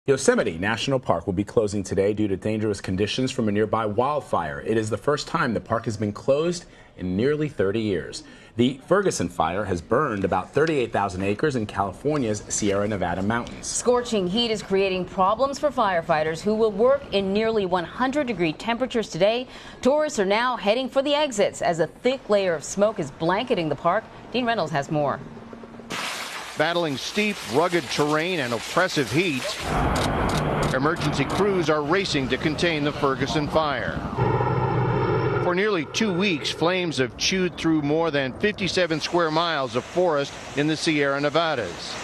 Yosemite National Park will be closing today due to dangerous conditions from a nearby wildfire. It is the first time the park has been closed in nearly 30 years. The Ferguson Fire has burned about 38,000 acres in California's Sierra Nevada mountains. Scorching heat is creating problems for firefighters who will work in nearly 100-degree temperatures today. Tourists are now heading for the exits as a thick layer of smoke is blanketing the park. Dean Reynolds has more. Battling steep, rugged terrain and oppressive heat, emergency crews are racing to contain the Ferguson fire. For nearly 2 weeks, flames have chewed through more than 57 square miles of forest in the Sierra Nevadas,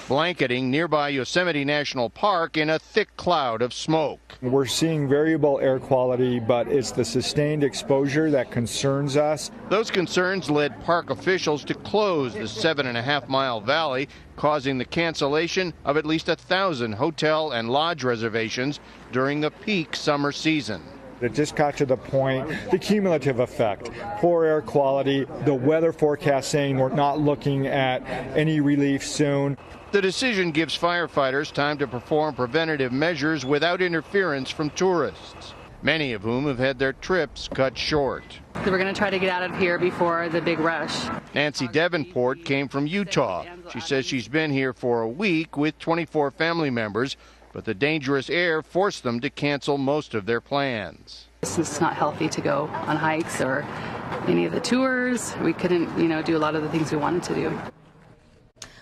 blanketing nearby Yosemite National Park in a thick cloud of smoke. We're seeing variable air quality, but it's the sustained exposure that concerns us. Those concerns led park officials to close the 7.5-mile valley, causing the cancellation of at least 1,000 hotel and lodge reservations during the peak summer season. It just got to the point, the cumulative effect, poor air quality, the weather forecast saying we're not looking at any relief soon. The decision gives firefighters time to perform preventative measures without interference from tourists, many of whom have had their trips cut short. We're going to try to get out of here before the big rush. Nancy Davenport came from Utah. She says she's been here for a week with 24 family members, but the dangerous air forced them to cancel most of their plans. It's not healthy to go on hikes or any of the tours. We couldn't, do a lot of the things we wanted to do.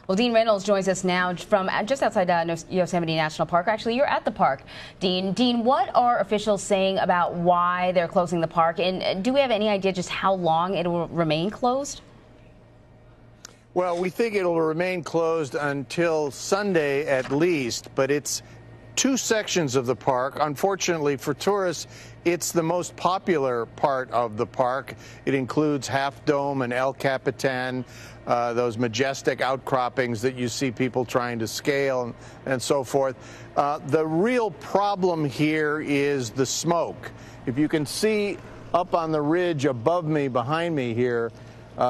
Well, Dean Reynolds joins us now from just outside Yosemite National Park. Actually, you're at the park, Dean. Dean, what are officials saying about why they're closing the park? And do we have any idea just how long it will remain closed? Well, we think it'll remain closed until Sunday at least, but it's two sections of the park. Unfortunately for tourists, it's the most popular part of the park. It includes Half Dome and El Capitan, those majestic outcroppings that you see people trying to scale and so forth. The real problem here is the smoke. If you can see up on the ridge above me, behind me here,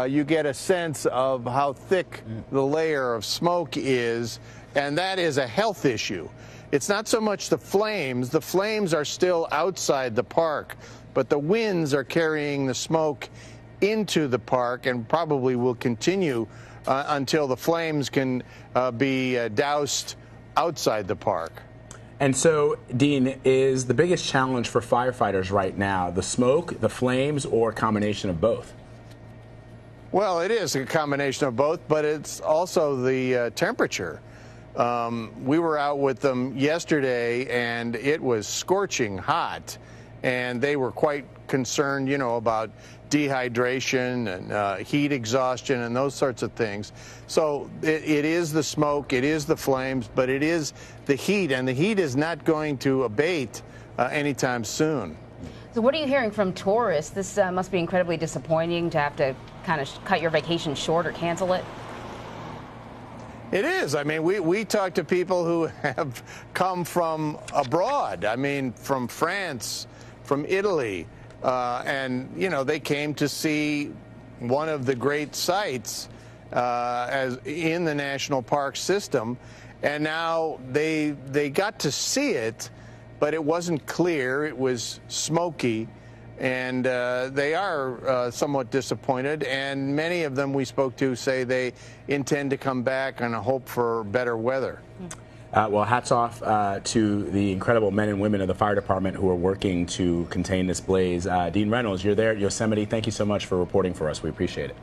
you get a sense of how thick the layer of smoke is, and that is a health issue. It's not so much the flames. The flames are still outside the park, but the winds are carrying the smoke into the park and probably will continue until the flames can be doused outside the park. And so, Dean, is the biggest challenge for firefighters right now the smoke, the flames, or a combination of both? Well, it is a combination of both, but it's also the temperature. We were out with them yesterday, and it was scorching hot, and they were quite concerned, about dehydration and heat exhaustion and those sorts of things. So it is the smoke, it is the flames, but it is the heat, and the heat is not going to abate anytime soon. So what are you hearing from tourists? This must be incredibly disappointing to have to kind of cut your vacation short or cancel it. It is. I mean, we talk to people who have come from abroad. I mean, from France, from Italy, and they came to see one of the great sites as in the national park system, and now they got to see it, but it wasn't clear. It was smoky, and they are somewhat disappointed, and many of them we spoke to say they intend to come back and hope for better weather. Well, hats off to the incredible men and women of the fire department who are working to contain this blaze. Dean Reynolds, you're there at Yosemite. Thank you so much for reporting for us. We appreciate it.